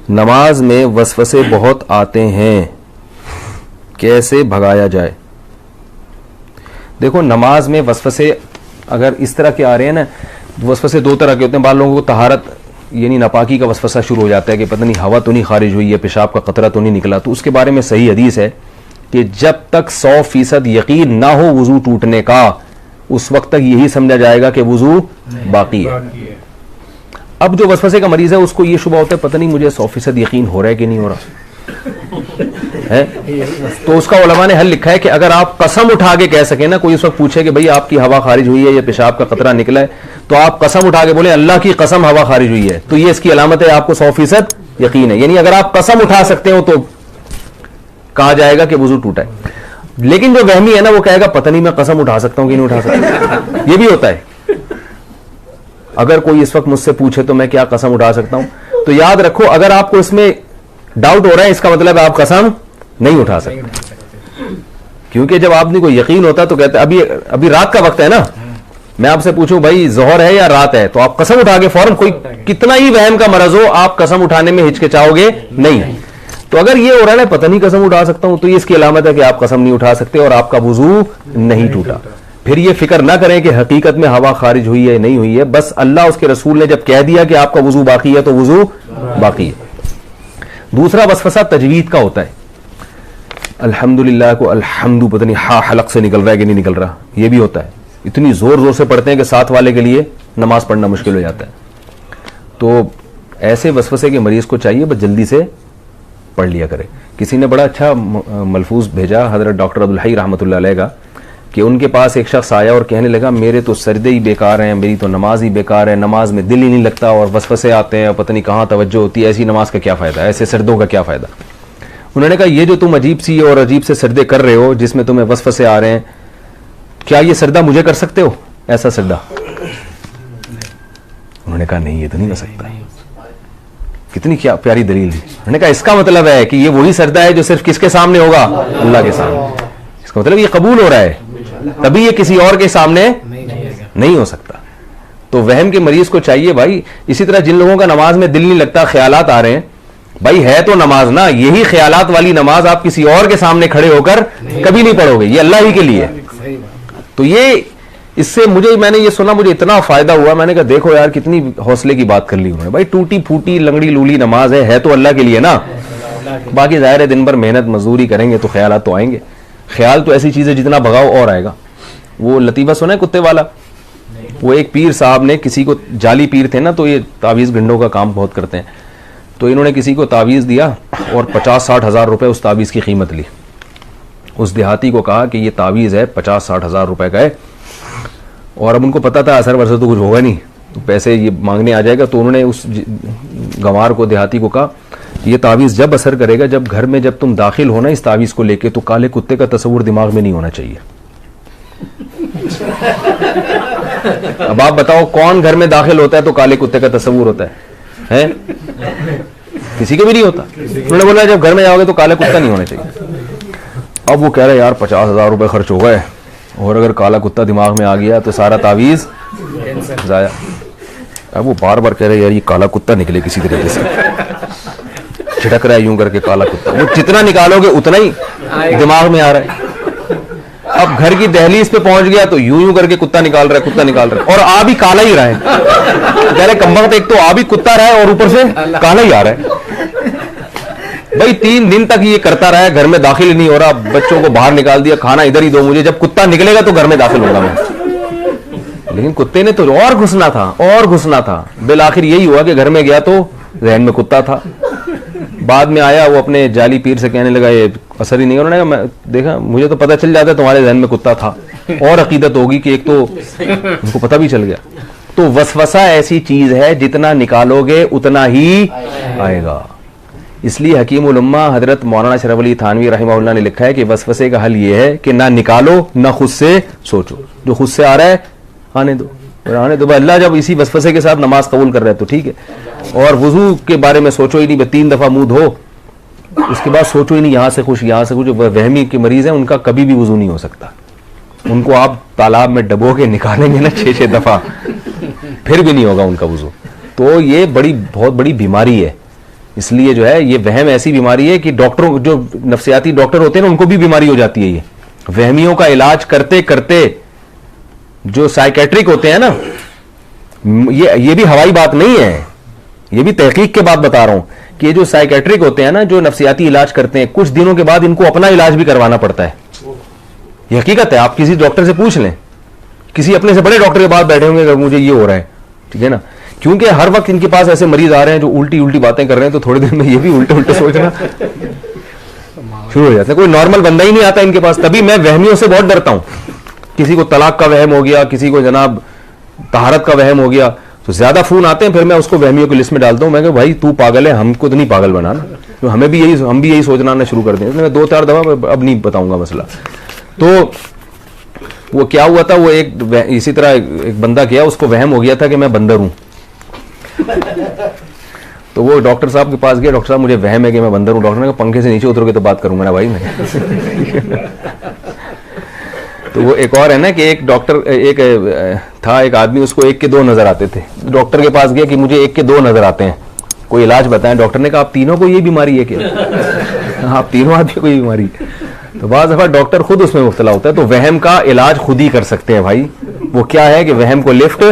नमाज में वसवसे बहुत आते हैं, कैसे भगाया जाए? देखो, नमाज में वसवसे अगर इस तरह के आ रहे हैं ना, वसवसे दो तरह के होते हैं। बाद लोगों को तहारत यानी नापाकी का वसवसा शुरू हो जाता है कि पता नहीं हवा तो नहीं खारिज हुई है, पेशाब का कतरा तो नहीं निकला। तो उसके बारे में सही हदीस है कि जब तक 100% यकीन ना हो वजू टूटने का, उस वक्त तक यही समझा जाएगा कि वजू बाकी है। अब जो वसवसे का मरीज है उसको ये शुबा होता है पता नहीं मुझे 100% यकीन हो रहा है कि नहीं हो रहा है। तो उसका उलमा ने हल लिखा है कि अगर आप कसम उठा के कह सके ना, कोई उस वक्त पूछे कि भाई आपकी हवा खारिज हुई है या पेशाब का कतरा निकला है, तो आप कसम उठा के बोले अल्लाह की कसम हवा खारिज हुई है, तो ये इसकी अलामत है आपको 100% यकीन है। यानी अगर आप कसम उठा सकते हो तो कहा जाएगा कि वजू टूटा है। लेकिन जो वहमी है ना, वो कहेगा पता नहीं मैं कसम उठा सकता हूं कि नहीं उठा सकता। ये भी होता है। अगर कोई इस वक्त मुझसे पूछे तो मैं क्या कसम उठा सकता हूं, तो याद रखो अगर आपको इसमें डाउट हो रहा है इसका मतलब आप कसम नहीं उठा सकते। क्योंकि जब आदमी को यकीन होता तो कहते अभी रात का वक्त है ना, मैं आपसे पूछूं भाई जोहर है या रात है, तो आप कसम उठा के फौरन, कोई कितना ही वहम का मरज हो, आप कसम उठाने में हिचकिचाओगे नहीं। तो अगर ये हो रहा है ना पता नहीं कसम उठा सकता हूं, तो ये इसकी अलामत है कि आप कसम नहीं उठा सकते और आपका वुजू नहीं टूटा। फिर ये फिक्र ना करें कि हकीकत में हवा खारिज हुई है नहीं हुई है, बस अल्लाह उसके रसूल ने जब कह दिया कि आपका वुजू बाकी है तो वुजू बाकी है। दूसरा वसवसा तजवीद का होता है। अल्हम्दुलिल्लाह को अल्हम्दु पता नहीं हा हलक से निकल रहा है कि नहीं निकल रहा, ये भी होता है। इतनी जोर जोर से पढ़ते हैं कि साथ वाले के लिए नमाज पढ़ना मुश्किल हो जाता है। तो ऐसे वसवसे के मरीज को चाहिए बस जल्दी से पढ़ लिया करे। किसी ने बड़ा अच्छा मलफूज भेजा हजरत डॉक्टर अब्दुल हई रहमतुल्लाह अलैह का, कि उनके पास एक शख्स आया और कहने लगा मेरे तो सजदे ही बेकार हैं, मेरी तो नमाज ही बेकार है, नमाज में दिल ही नहीं लगता और वसवसे आते हैं, पता नहीं कहाँ तवज्जो होती है, ऐसी नमाज का क्या फ़ायदा, ऐसे सजदों का क्या फ़ायदा। उन्होंने कहा ये जो तुम अजीब सी और अजीब से सजदे कर रहे हो जिसमें तुम्हें वसवसे आ रहे हैं, क्या ये सजदा मुझे कर सकते हो ऐसा सजदा? उन्होंने कहा नहीं ये तो नहीं कर सकता। कितनी क्या प्यारी दलील दी। उन्होंने कहा इसका मतलब है कि ये वही सजदा है जो सिर्फ किसके सामने होगा? अल्लाह के सामने। इसका मतलब ये कबूल हो रहा है, तभी ये किसी और के सामने नहीं हो सकता। तो वहम के मरीज को चाहिए भाई, इसी तरह जिन लोगों का नमाज में दिल नहीं लगता, ख्यालात आ रहे हैं, भाई है तो नमाज ना, यही ख्यालात वाली नमाज आप किसी और के सामने खड़े होकर कभी नहीं पढ़ोगे, ये अल्लाह ही के लिए। तो ये इससे मैंने ये सुना, मुझे इतना फायदा हुआ। मैंने कहा देखो यार कितनी हौसले की बात कर ली उन्होंने। भाई टूटी फूटी लंगड़ी लूली नमाज है तो अल्लाह के लिए ना, बाकी जाहिर है दिन भर मेहनत मजदूरी करेंगे तो ख्यालात तो आएंगे। ख्याल तो ऐसी चीज है जितना भगाओ और आएगा। वो लतीफा सुना है कुत्ते वाला? वो एक पीर साहब ने किसी को, जाली पीर थे ना, तो ये तावीज़ गंडों का काम बहुत करते हैं, तो इन्होंने किसी को तावीज़ दिया और 50-60 हज़ार रुपये उस तावीज़ की कीमत ली। उस देहाती को कहा कि ये तावीज़ है 50-60 हज़ार रुपये का है, और अब उनको पता था असर वरसर तो कुछ होगा नहीं, तो पैसे ये मांगने आ जाएगा। तो उन्होंने उस गंवार को, देहाती को कहा ये तावीज़ जब असर करेगा, जब घर में जब तुम दाखिल होना इस तावीज़ को लेके, तो काले कुत्ते का तस्वुर दिमाग में नहीं होना चाहिए। अब आप बताओ कौन घर में दाखिल होता है तो काले कुत्ते का तस्वुर होता है? किसी के भी नहीं होता। उन्होंने बोला जब घर में जाओगे तो काला कुत्ता नहीं होना चाहिए। अब वो कह रहे यार 50 हज़ार रुपये खर्च हो गए और अगर काला कुत्ता दिमाग में आ गया तो सारा तावीज़ जाया। अब वो बार बार कह रहे यार ये काला कुत्ता निकले किसी तरीके से, छिटक रहा है यूं करके काला कुत्ता। वो जितना निकालोगे उतना ही दिमाग में आ रहा है। अब घर की दहलीज पे पहुंच गया तो यूं यूं करके कुत्ता निकाल रहा है, कुत्ता निकाल रहा है, और आ भी काला ही रहा है। कह रहे कमबख्त, एक तो आ भी कुत्ता रहा है और ऊपर से काला ही आ रहा है। भाई 3 दिन तक ये करता रहा है, घर में दाखिल ही नहीं हो रहा। बच्चों को बाहर निकाल दिया, खाना इधर ही दो मुझे, जब कुत्ता निकलेगा तो घर में दाखिल होगा मैं। लेकिन कुत्ते ने तो और घुसना था और घुसना था। बिल आखिर यही हुआ कि घर में गया तो जहन में कुत्ता था। बाद में आया वो अपने जाली पीर से कहने लगा ये असर ही नहीं। उन्होंने कहा मैं देखा, मुझे तो पता चल जाता है तुम्हारे जहन में कुत्ता था, और अकीदत होगी कि एक तो उनको पता भी चल गया। तो वसवसा ऐसी चीज है जितना निकालोगे उतना ही आएगा। इसलिए हकीम उल उम्मा हजरत मौलाना अशरफ अली थानवी रहमहुल्लाह ने लिखा है कि वसवसे का हल ये है कि ना निकालो ना खुद से सोचो, जो खुद से आ रहा है आने दो, आने दो। अल्लाह जब इसी वसवसे के साथ नमाज कबूल कर रहे हैं तो ठीक है। और वजू के बारे में सोचो ही नहीं, 3 दफा मुंह धो, उसके बाद सोचो ही नहीं यहाँ से खुश यहाँ से कुछ। वहमी के मरीज हैं उनका कभी भी वजू नहीं हो सकता। उनको आप तालाब में डबो के निकालेंगे ना 6-6 दफा, फिर भी नहीं होगा उनका वजू। तो ये बहुत बड़ी बीमारी है। इसलिए जो है ये वहम ऐसी बीमारी है कि डॉक्टरों, जो नफ्सियाती डॉक्टर होते हैं ना, उनको भी बीमारी हो जाती है ये। वहमियों का इलाज करते करते जो साइकेट्रिक होते हैं ना, ये भी हवाई बात नहीं है, ये भी तहकीक के बाद बता रहा हूं कि ये जो साइकेट्रिक होते हैं ना, जो नफ्सियाती इलाज करते हैं, कुछ दिनों के बाद इनको अपना इलाज भी करवाना पड़ता है। ये हकीकत है, आप किसी डॉक्टर से पूछ लें, किसी अपने से बड़े डॉक्टर के पास बैठे होंगे अगर मुझे ये हो रहा है, ठीक है ना, क्योंकि हर वक्त इनके पास ऐसे मरीज आ रहे हैं जो उल्टी उल्टी बातें कर रहे हैं, तो थोड़ी देर में ये भी उल्टे उल्टे सोचना शुरू हो जाता है। कोई नॉर्मल बंदा ही नहीं आता इनके पास। तभी मैं वहमियों से बहुत डरता हूं। किसी को तलाक का वहम हो गया, किसी को जनाब तहारत का वहम हो गया, तो ज्यादा फोन आते हैं, फिर मैं उसको वहमियों की लिस्ट में डालता हूं। मैं भाई तू पागल है, हमको तो नहीं पागल बनाना, तो हम भी यही सोचना शुरू कर दें। मैं 2-4 दफा, अब नहीं बताऊंगा मसला। तो वो क्या हुआ था, वो इसी तरह एक बंदा गया, उसको वहम हो गया था कि मैं बंदर हूं। तो वो डॉक्टर साहब के पास गया, डॉक्टर साहब मुझे वहम है कि मैं बंदर हूं। डॉक्टर ने कहा पंखे से नीचे उतरोगे तो बात करूंगा ना भाई मैं। तो वो एक और है ना कि एक डॉक्टर, एक आदमी, उसको 1 के 2 नजर आते थे। डॉक्टर के पास गया कि मुझे 1 के 2 नजर आते हैं, कोई इलाज बताएं। डॉक्टर ने कहा आप तीनों को ये बीमारी है क्या? आप तीनों आदमी को ये बीमारी। तो बाज़ दफा डॉक्टर खुद उसमें मुब्तला होता है। तो वहम का इलाज खुद ही कर सकते हैं भाई। वो क्या है कि वहम को लिफ्ट